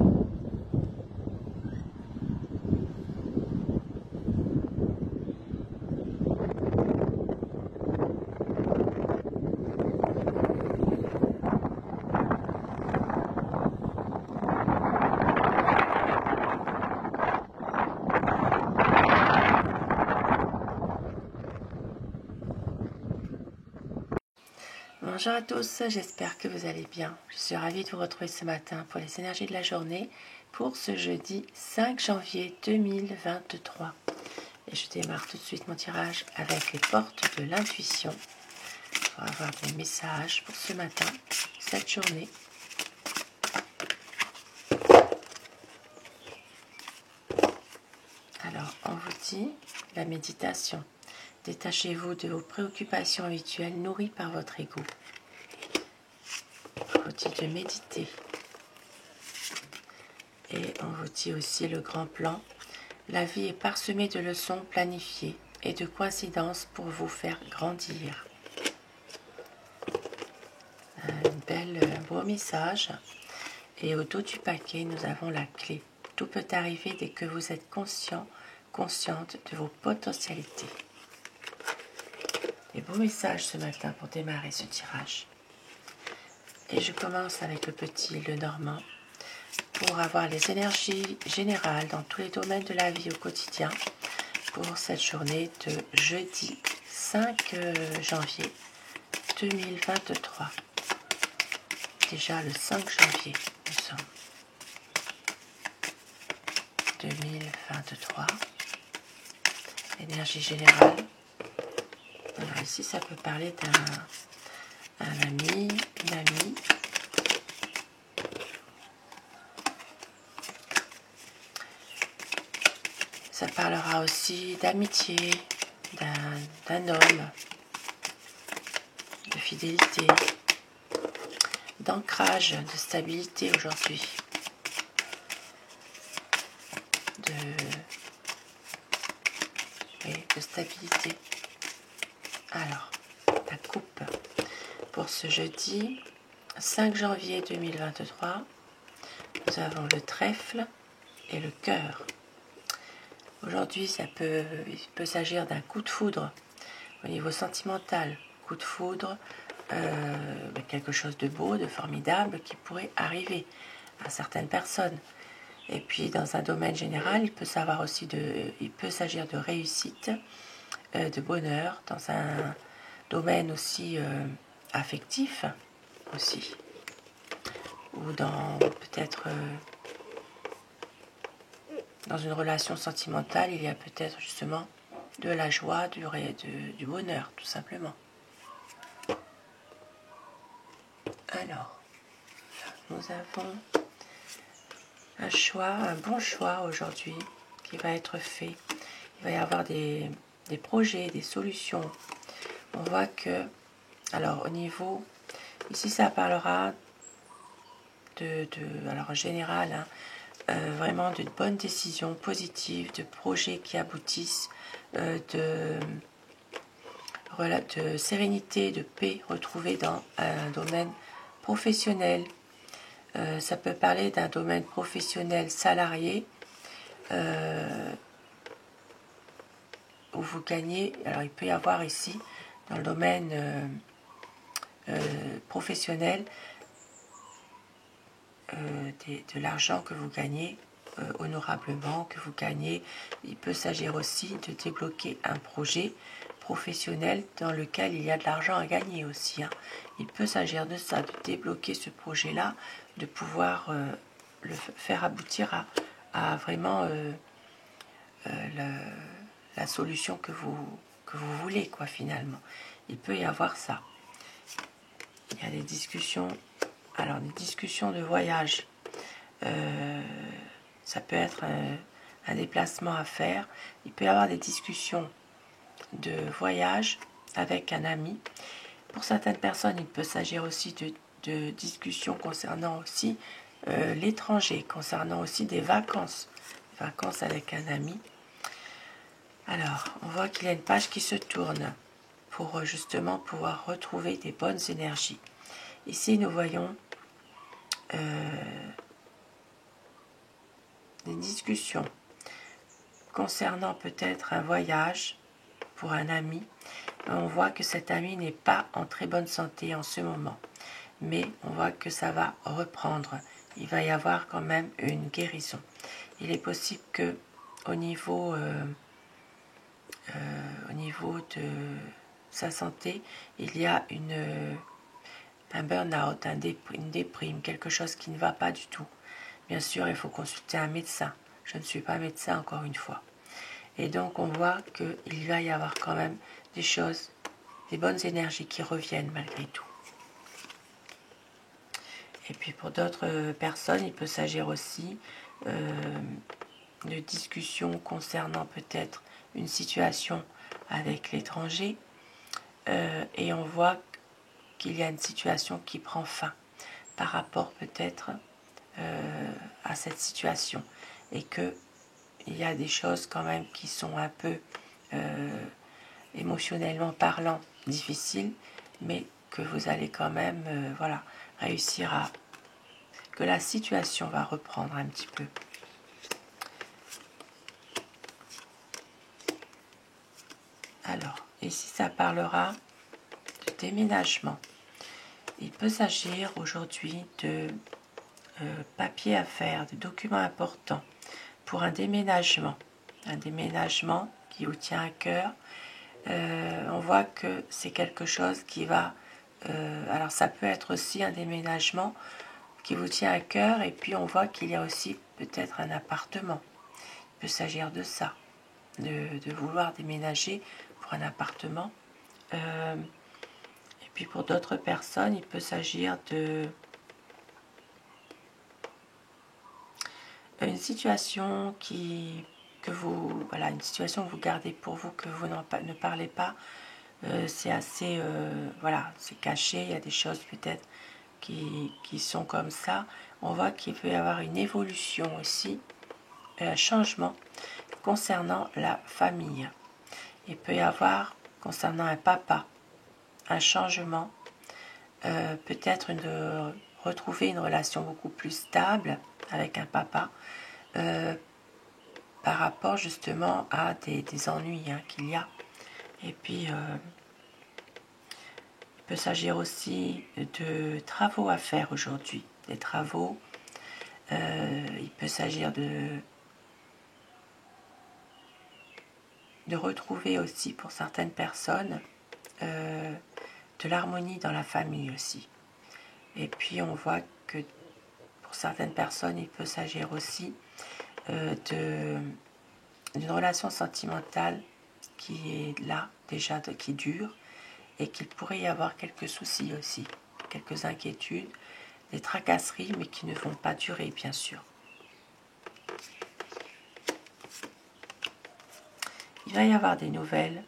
Bonjour à tous, j'espère que vous allez bien. Je suis ravie de vous retrouver ce matin pour les énergies de la journée pour ce jeudi 5 janvier 2023. Et je démarre tout de suite mon tirage avec les portes de l'intuition pour avoir des messages pour ce matin, cette journée. Alors, on vous dit la méditation. Détachez-vous de vos préoccupations habituelles nourries par votre ego. On vous dit de méditer. Et on vous dit aussi le grand plan. La vie est parsemée de leçons planifiées et de coïncidences pour vous faire grandir. Un beau message. Et au dos du paquet, nous avons la clé. Tout peut arriver dès que vous êtes consciente de vos potentialités. Des beaux messages ce matin pour démarrer ce tirage. Et je commence avec le petit Lenormand pour avoir les énergies générales dans tous les domaines de la vie au quotidien pour cette journée de jeudi 5 janvier 2023. Déjà le 5 janvier, nous sommes 2023. Énergie générale. Alors ici, ça peut parler d'un ami, une amie. Ça parlera aussi d'amitié, d'un homme, de fidélité, d'ancrage, de stabilité aujourd'hui, de stabilité. Alors, la coupe pour ce jeudi 5 janvier 2023, nous avons le trèfle et le cœur. Aujourd'hui, il peut s'agir d'un coup de foudre au niveau sentimental, coup de foudre, quelque chose de beau, de formidable qui pourrait arriver à certaines personnes. Et puis dans un domaine général, il peut s'agir de réussite, de bonheur, dans un domaine aussi affectif aussi, ou dans peut-être dans une relation sentimentale, il y a peut-être justement de la joie, du bonheur, tout simplement. Alors, nous avons un bon choix aujourd'hui qui va être fait. Il va y avoir des projets, des solutions. On voit que, alors au niveau, ici ça parlera alors en général, vraiment de bonnes décisions positives, de projets qui aboutissent, de sérénité, de paix retrouvée dans un domaine professionnel. Ça peut parler d'un domaine professionnel salarié où vous gagnez. Alors il peut y avoir ici, dans le domaine professionnel, de l'argent que vous gagnez honorablement, que vous gagnez. Il peut s'agir aussi de débloquer un projet professionnel dans lequel il y a de l'argent à gagner aussi. Il peut s'agir de ça, de débloquer ce projet-là, de pouvoir le faire aboutir à vraiment la solution que vous voulez, quoi, finalement. Il peut y avoir ça. Il y a des discussions. Alors, des discussions de voyage, ça peut être un déplacement à faire. Il peut y avoir des discussions de voyage avec un ami. Pour certaines personnes, il peut s'agir aussi de discussions concernant aussi l'étranger, concernant aussi des vacances avec un ami. Alors, on voit qu'il y a une page qui se tourne pour justement pouvoir retrouver des bonnes énergies. Ici, nous voyons des discussions concernant peut-être un voyage pour un ami. On voit que cet ami n'est pas en très bonne santé en ce moment, mais on voit que ça va reprendre. Il va y avoir quand même une guérison. Il est possible que au niveau de sa santé, il y a un burn-out, une déprime, quelque chose qui ne va pas du tout. Bien sûr, il faut consulter un médecin. Je ne suis pas médecin, encore une fois. Et donc, on voit qu'il va y avoir quand même des choses, des bonnes énergies qui reviennent malgré tout. Et puis, pour d'autres personnes, il peut s'agir aussi de discussions concernant peut-être une situation avec l'étranger. Et on voit qu'il y a une situation qui prend fin par rapport peut-être à cette situation, et qu'il y a des choses quand même qui sont un peu émotionnellement parlant difficiles, mais que vous allez quand même voilà, réussir à... que la situation va reprendre un petit peu. Alors, ici ça parlera de déménagement. Il peut s'agir aujourd'hui de papiers à faire, de documents importants pour un déménagement qui vous tient à cœur. On voit que c'est quelque chose qui va... alors ça peut être aussi un déménagement qui vous tient à cœur, et puis on voit qu'il y a aussi peut-être un appartement. Il peut s'agir de ça, de vouloir déménager pour un appartement. Et puis pour d'autres personnes, il peut s'agir de une situation une situation que vous gardez pour vous, que vous ne parlez pas. C'est assez, voilà, c'est caché. Il y a des choses peut-être qui sont comme ça. On voit qu'il peut y avoir une évolution aussi, un changement concernant la famille. Il peut y avoir, concernant un papa, un changement, peut-être de retrouver une relation beaucoup plus stable avec un papa, par rapport justement à des ennuis qu'il y a. Et puis, il peut s'agir aussi de travaux à faire aujourd'hui, des travaux. Il peut s'agir de retrouver aussi pour certaines personnes de l'harmonie dans la famille aussi. Et puis on voit que pour certaines personnes, il peut s'agir aussi d'une relation sentimentale qui est là déjà, qui dure, et qu'il pourrait y avoir quelques soucis aussi, quelques inquiétudes, des tracasseries, mais qui ne vont pas durer, bien sûr. Il va y avoir des nouvelles,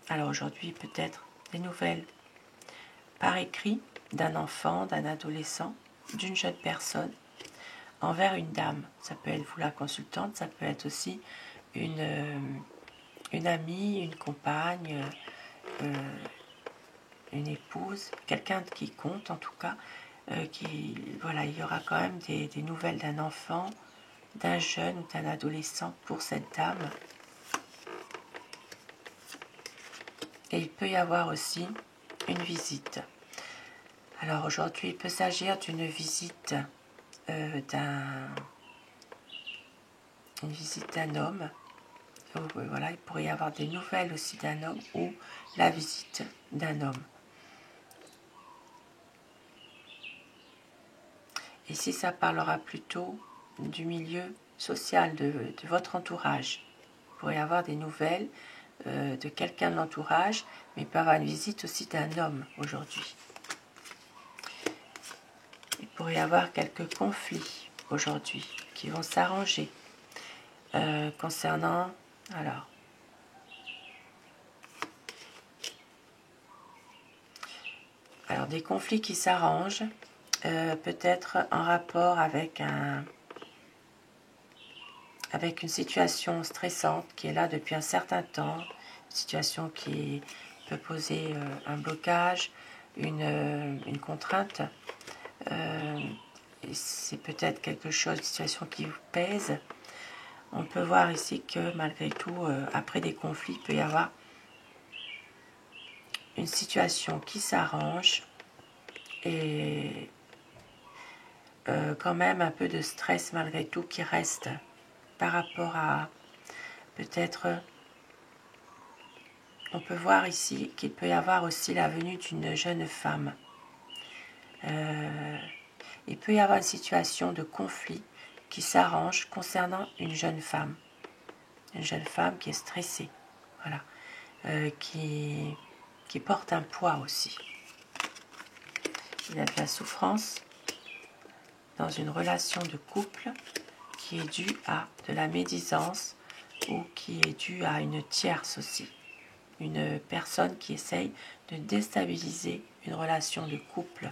alors aujourd'hui peut-être des nouvelles par écrit d'un enfant, d'un adolescent, d'une jeune personne, envers une dame. Ça peut être vous la consultante, ça peut être aussi une amie, une compagne, une épouse, quelqu'un qui compte en tout cas. Voilà, il y aura quand même des nouvelles d'un enfant, d'un jeune ou d'un adolescent pour cette dame. Et il peut y avoir aussi une visite. Alors aujourd'hui, il peut s'agir d'une visite d'un homme. Voilà, il pourrait y avoir des nouvelles aussi d'un homme, ou la visite d'un homme. Ici, ça parlera plutôt du milieu social, de votre entourage. Vous pourrez avoir des nouvelles de quelqu'un de l'entourage, mais il peut y avoir une visite aussi d'un homme aujourd'hui. Il pourrait y avoir quelques conflits aujourd'hui qui vont s'arranger concernant... Alors, des conflits qui s'arrangent, peut-être en rapport avec une situation stressante qui est là depuis un certain temps, une situation qui peut poser un blocage, une contrainte. C'est peut-être quelque chose, une situation qui vous pèse. on peut voir ici que malgré tout, après des conflits, il peut y avoir une situation qui s'arrange et quand même un peu de stress malgré tout qui reste par rapport à peut-être, on peut voir ici qu'il peut y avoir aussi la venue d'une jeune femme. Il peut y avoir une situation de conflit qui s'arrange concernant une jeune femme. Une jeune femme qui est stressée, voilà, qui porte un poids aussi. Il y a de la souffrance dans une relation de couple qui est due à de la médisance ou qui est due à une tierce aussi. Une personne qui essaye de déstabiliser une relation de couple.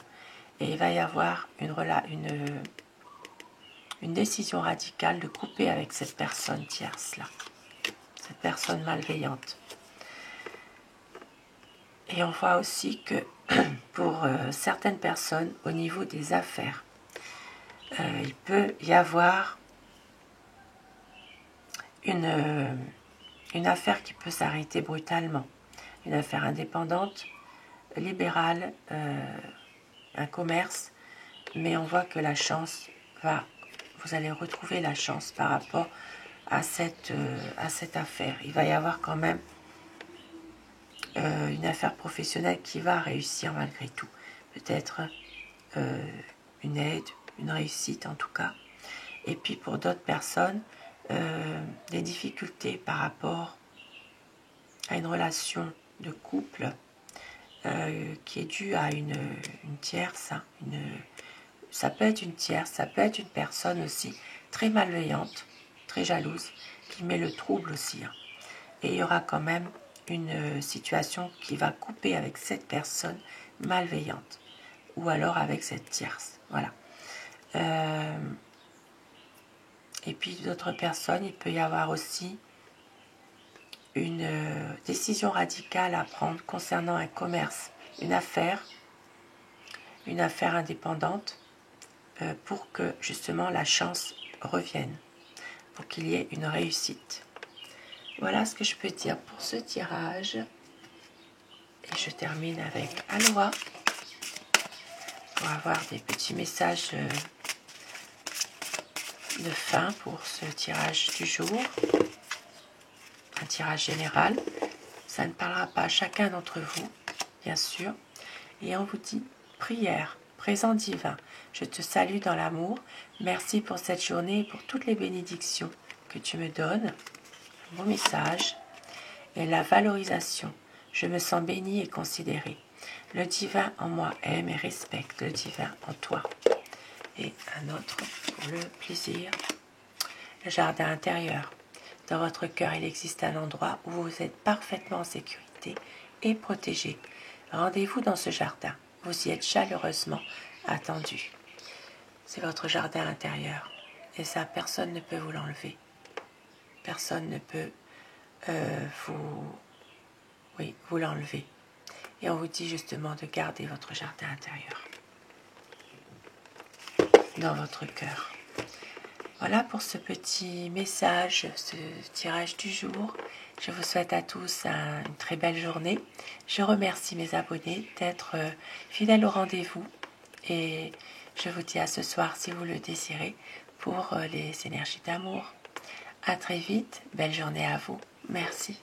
Et il va y avoir une décision radicale de couper avec cette personne tierce-là, cette personne malveillante. Et on voit aussi que pour certaines personnes, au niveau des affaires, il peut y avoir une affaire qui peut s'arrêter brutalement, une affaire indépendante, libérale, un commerce, mais on voit que la chance vous allez retrouver la chance par rapport à cette affaire. Il va y avoir quand même une affaire professionnelle qui va réussir malgré tout. Peut-être une aide, une réussite en tout cas. Et puis pour d'autres personnes, des difficultés par rapport à une relation de couple qui est due à une tierce. Ça peut être une tierce, ça peut être une personne aussi très malveillante, très jalouse, qui met le trouble aussi. Et il y aura quand même une situation qui va couper avec cette personne malveillante ou alors avec cette tierce. Voilà. Et puis d'autres personnes, il peut y avoir aussi une décision radicale à prendre concernant un commerce, une affaire indépendante pour que justement la chance revienne, pour qu'il y ait une réussite. Voilà ce que je peux dire pour ce tirage. Et je termine avec Aloha pour avoir des petits messages de fin pour ce tirage du jour. Un tirage général. Ça ne parlera pas à chacun d'entre vous, bien sûr. Et on vous dit prière, présent divin. Je te salue dans l'amour. Merci pour cette journée et pour toutes les bénédictions que tu me donnes. Un beau message. Et la valorisation. Je me sens bénie et considérée. Le divin en moi aime et respecte le divin en toi. Et un autre pour le plaisir. Le jardin intérieur. Dans votre cœur, il existe un endroit où vous êtes parfaitement en sécurité et protégé. Rendez-vous dans ce jardin. Vous y êtes chaleureusement attendu. C'est votre jardin intérieur. Et ça, personne ne peut vous l'enlever. Personne ne peut vous l'enlever. Et on vous dit justement de garder votre jardin intérieur dans votre cœur. Voilà pour ce petit message, ce tirage du jour. Je vous souhaite à tous une très belle journée. Je remercie mes abonnés d'être fidèles au rendez-vous. Et je vous dis à ce soir si vous le désirez pour les énergies d'amour. À très vite, belle journée à vous. Merci.